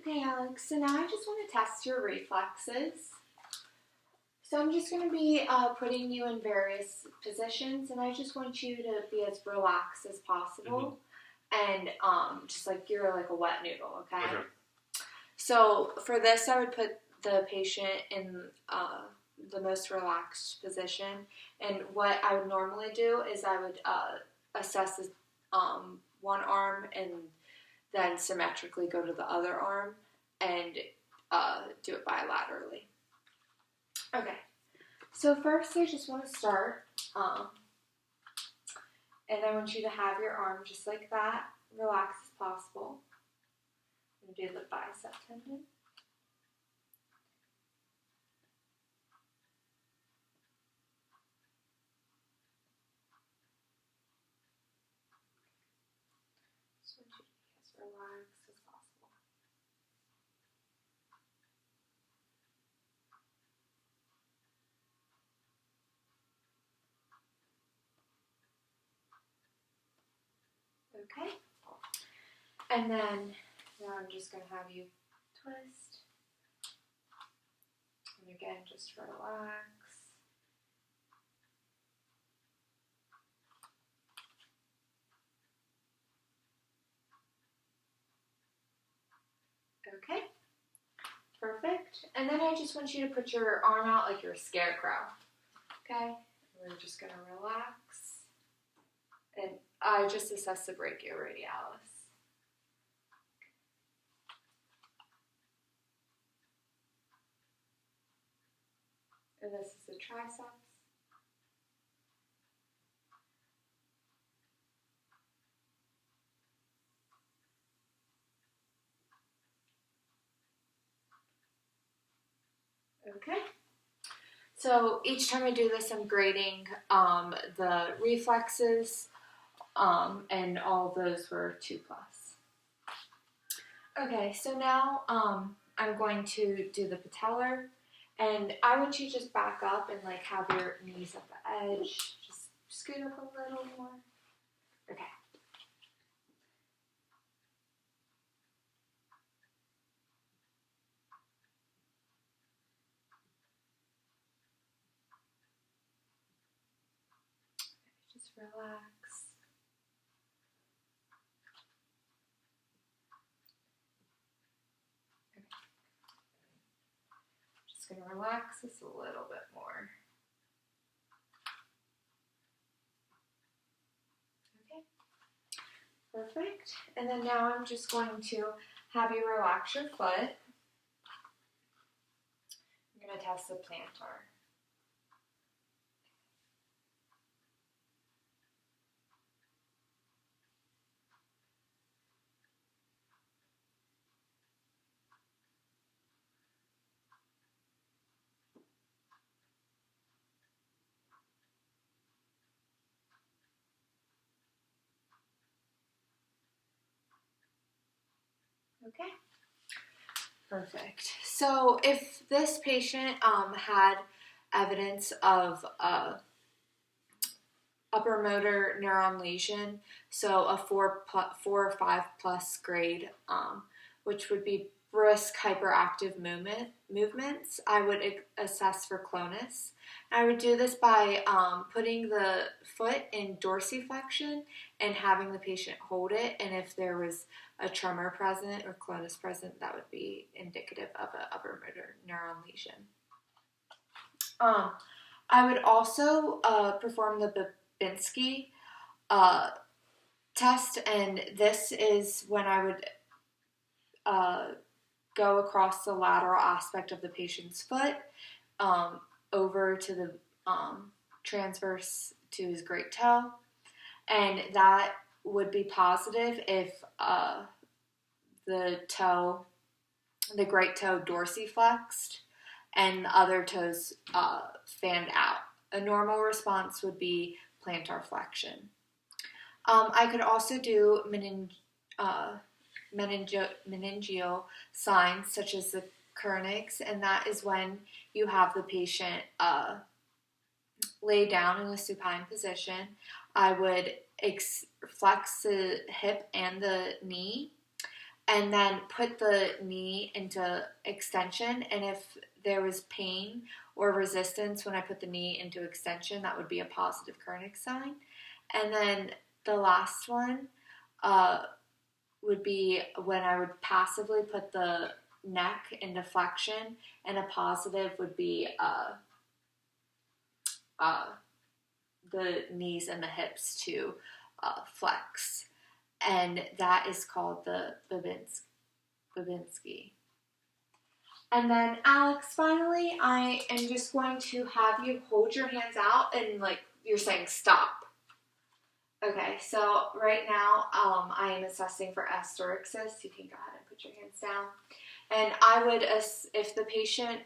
Okay, Alex, so now I just want to test your reflexes. So I'm just going to be putting you in various positions, and I just want you to be as relaxed as possible, and just like you're like a wet noodle, okay? So for this, I would put the patient in the most relaxed position, and what I would normally do is I would assess one arm and then symmetrically go to the other arm and do it bilaterally. Okay, so first I just want to start, and I want you to have your arm just like that, relaxed as possible, and do the bicep tendon. Just want you to be as relaxed as possible. Okay, and then now I'm just going to have you twist, and again, just relax. Okay, perfect. And then I just want you to put your arm out like you're a scarecrow. Okay, we're just going to relax. And I just assess the brachioradialis. And this is the triceps. Okay. So each time I do this, I'm grading the reflexes, and all of those were 2+. Okay, so now I'm going to do the patellar, and I want you to just back up and like have your knees at the edge. Just scoot up a little more. Okay. Just relax. Okay. Just going to relax this a little bit more. Okay. Perfect. And then now I'm just going to have you relax your foot. I'm going to test the plantar. Okay, perfect. So if this patient had evidence of upper motor neuron lesion, so a 4 or 5+ grade, which would be brisk hyperactive movements, I would assess for clonus. I would do this by putting the foot in dorsiflexion and having the patient hold it, and if there was a tremor present or clonus present, that would be indicative of an upper motor neuron lesion. I would also perform the Babinski test, and this is when I would go across the lateral aspect of the patient's foot over to the transverse to his great toe, and that would be positive if the great toe dorsiflexed and the other toes fanned out. A normal response would be plantar flexion. I could also do meningeal signs such as the Koenig's, and that is when you have the patient lay down in a supine position. I would flex the hip and the knee, and then put the knee into extension. And if there was pain or resistance when I put the knee into extension, that would be a positive Kernick sign. And then the last one would be when I would passively put the neck into flexion, and a positive would be the knees and the hips to flex. And that is called the Babinski. And then, Alex, finally, I am just going to have you hold your hands out and, like, you're saying stop. Okay, so right now, I am assessing for asterixis. You can go ahead and put your hands down. And I would, if the patient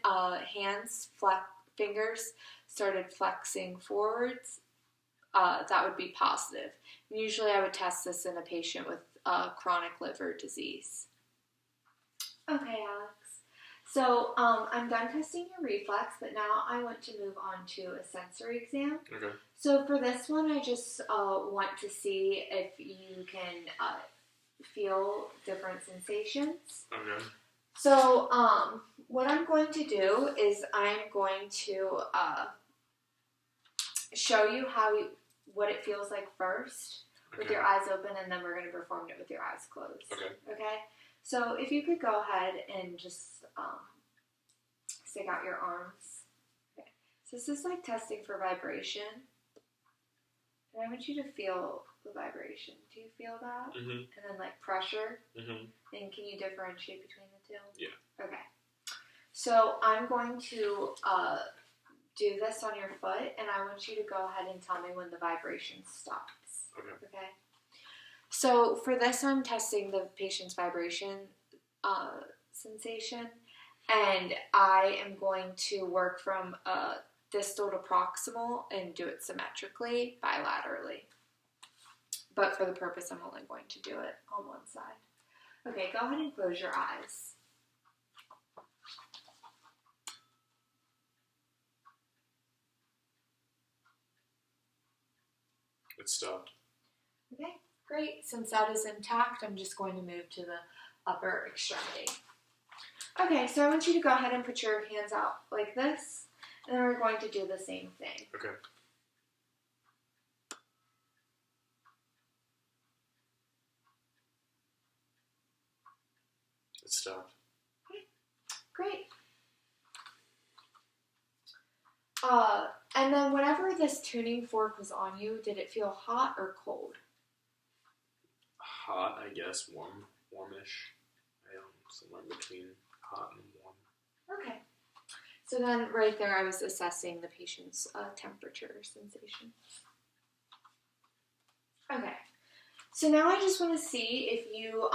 fingers started flexing forwards, that would be positive. And usually I would test this in a patient with chronic liver disease. Okay, Alex. So I'm done testing your reflex, but now I want to move on to a sensory exam. Okay. So for this one, I just want to see if you can feel different sensations. Okay. So what I'm going to do is I'm going to show you what it feels like first with your eyes open, and then we're going to perform it with your eyes closed. Okay? So if you could go ahead and just stick out your arms. Okay. So this is like testing for vibration. And I want you to feel the vibration. Do you feel that? Mm-hmm. And then like pressure. Mm-hmm. And can you differentiate between the two? Yeah. Okay. So I'm going to do this on your foot, and I want you to go ahead and tell me when the vibration stops. Okay. So for this, I'm testing the patient's vibration sensation, and I am going to work from distal to proximal and do it symmetrically, bilaterally. But for the purpose, I'm only going to do it on one side. Okay, go ahead and close your eyes. It stopped. Okay, great. Since that is intact, I'm just going to move to the upper extremity. Okay, so I want you to go ahead and put your hands out like this, and then we're going to do the same thing. Okay. It stopped. Okay, great. And then whenever this tuning fork was on you, did it feel hot or cold? Hot, I guess. Warmish. Somewhere between hot and warm. Okay. So then right there I was assessing the patient's temperature sensation. Okay. So now I just want to see if you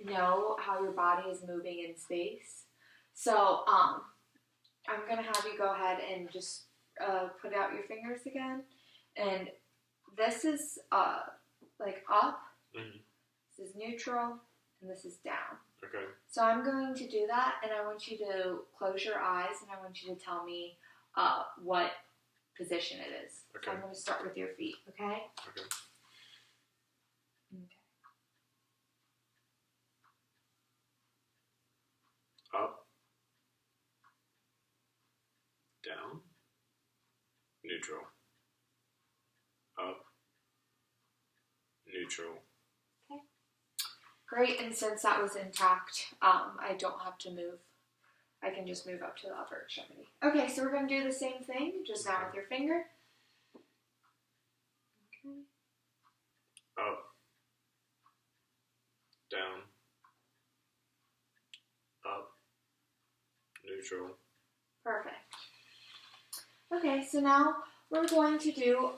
know how your body is moving in space. So I'm going to have you go ahead and just put out your fingers again. And this is like up, this is neutral, and this is down. Okay. So I'm going to do that, and I want you to close your eyes, and I want you to tell me what position it is. Okay. So I'm going to start with your feet, okay? Okay. Okay. Up. Down. Neutral. Up. Neutral. Okay. Great, and since that was intact, I don't have to move. I can just move up to the upper extremity. Okay, so we're going to do the same thing, just now with your finger. Okay. Up. Down. Up. Neutral. Perfect. Okay, so now we're going to do,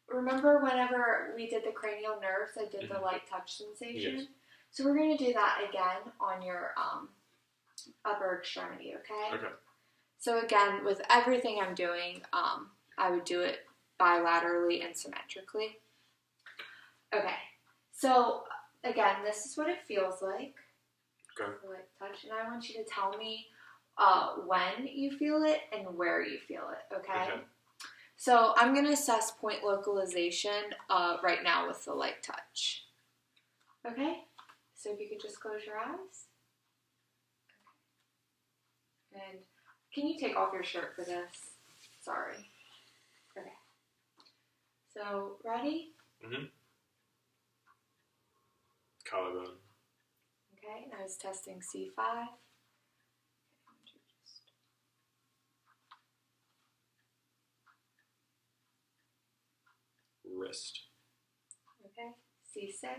remember whenever we did the cranial nerves, I did the light touch sensation? Yes. So we're going to do that again on your upper extremity, okay? Okay. So again, with everything I'm doing, I would do it bilaterally and symmetrically. Okay, so again, this is what it feels like. Okay. The light touch, and I want you to tell me when you feel it and where you feel it, okay? So I'm going to assess point localization right now with the light touch. Okay? So if you could just close your eyes. Okay. And can you take off your shirt for this? Sorry. Okay. So, ready? Mm-hmm. Collarbone. Okay, and I was testing C5. Wrist. Okay, C6.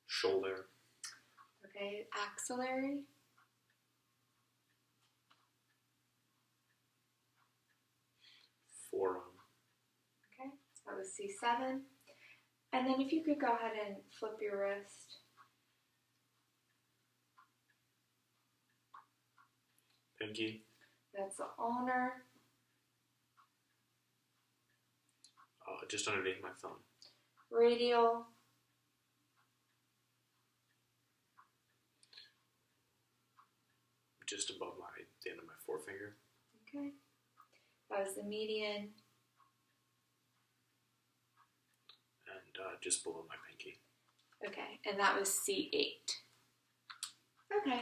Shoulder. Okay, axillary. Forearm. Okay, that was C7. And then if you could go ahead and flip your wrist. Pinky. That's the ulnar. Just underneath my thumb. Radial. Just above the end of my forefinger. Okay, that was the median. And just below my pinky. Okay, and that was C8. Okay,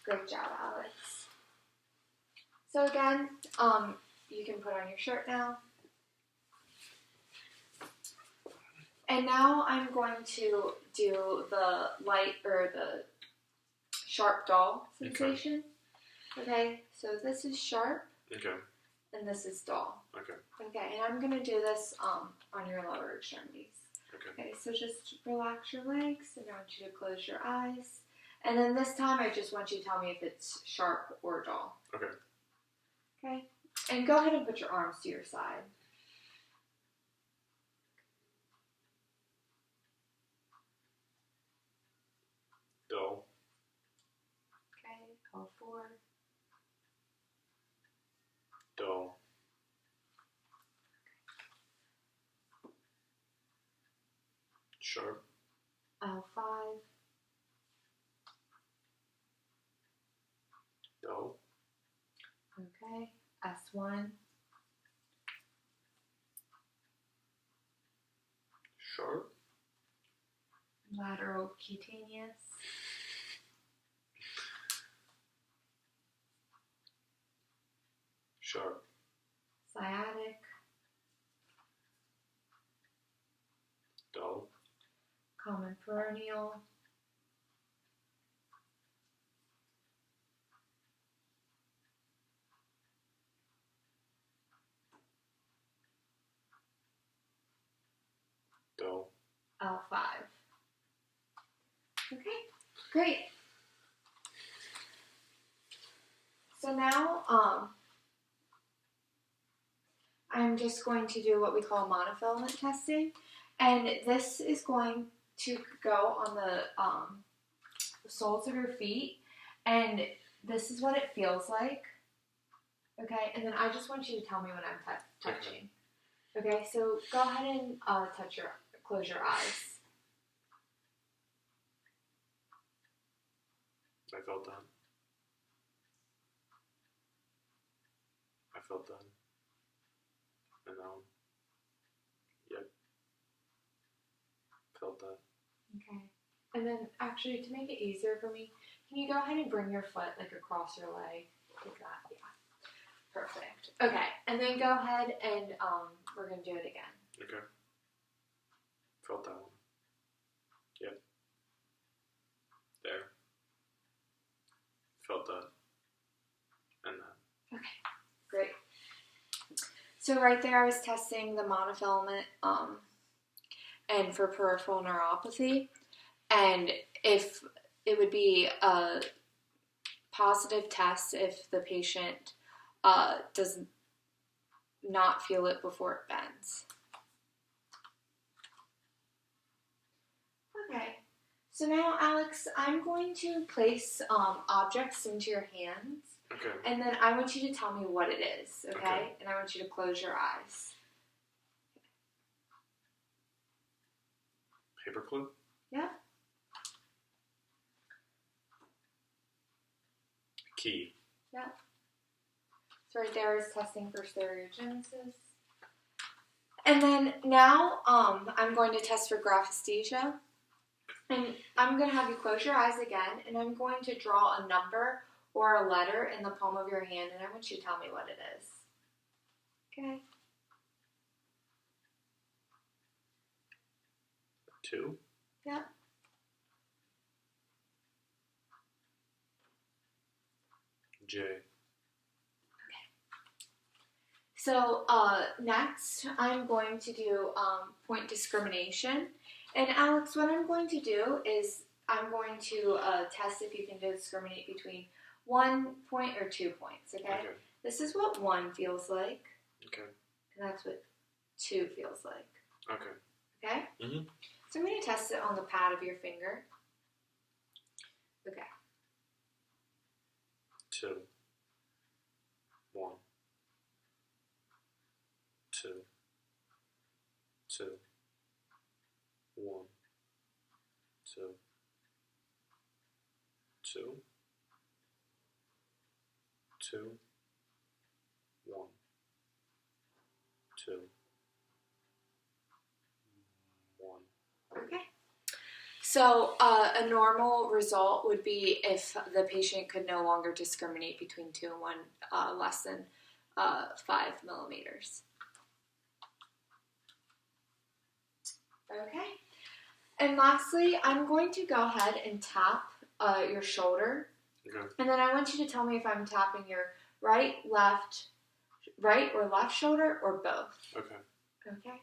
great job, Alex. So again, you can put on your shirt now. And now I'm going to do the light or the sharp dull sensation. Okay, so this is sharp. Okay. And this is dull. Okay. Okay, and I'm going to do this on your lower extremities. Okay. Okay, so just relax your legs, and I want you to close your eyes. And then this time, I just want you to tell me if it's sharp or dull. Okay. Okay, and go ahead and put your arms to your side. Dull. Okay, L4. Dull. Sharp. L5. Dull. Okay, S1. Sharp. Lateral cutaneous. Sharp. Sciatic. Dull. Common peroneal. Dull. L5. Okay, great. So now, I'm just going to do what we call monofilament testing, and this is going to go on the soles of your feet, and this is what it feels like. Okay, and then I just want you to tell me when I'm touching. Okay, so go ahead and close your eyes. I felt that. I felt that. And now, yep. Felt that. Okay. And then actually, to make it easier for me, can you go ahead and bring your foot like across your leg? Like that, yeah. Perfect. Okay, and then go ahead and we're going to do it again. Okay. Felt that one. Yep. There. Felt that. And that. Okay, great. So right there I was testing the monofilament and for peripheral neuropathy, and if it would be a positive test if the patient does not feel it before it bends. Okay, so now Alex, I'm going to place objects into your hands. Okay. And then I want you to tell me what it is, okay? And I want you to close your eyes. Paperclip? Yeah. Key. Yeah. So right there is testing for stereogenesis. And then now I'm going to test for graphesthesia. And I'm going to have you close your eyes again, and I'm going to draw a number or a letter in the palm of your hand, and I want you to tell me what it is. Okay? 2. Yep. J. So next, I'm going to do point discrimination. And Alex, what I'm going to do is I'm going to test if you can discriminate between 1 point or 2 points, okay? This is what 1 feels like. Okay. And that's what 2 feels like. Okay. Okay? Mm-hmm. So I'm going to test it on the pad of your finger. Okay. 2. 1. 2. 2. 1. 2. 2. 2. 1. 2. 1. Okay. So a normal result would be if the patient could no longer discriminate between 2 and 1 less than 5 millimeters. Okay. And lastly, I'm going to go ahead and tap your shoulder. Okay. And then I want you to tell me if I'm tapping your right or left shoulder or both. Okay. Okay.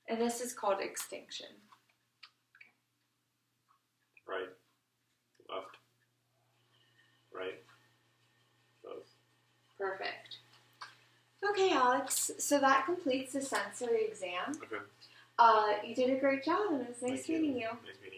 And this is called extinction. Right. Left. Right. Both. Perfect. Okay, Alex. So that completes the sensory exam. Okay. You did a great job, and it was nice meeting you. Nice meeting you.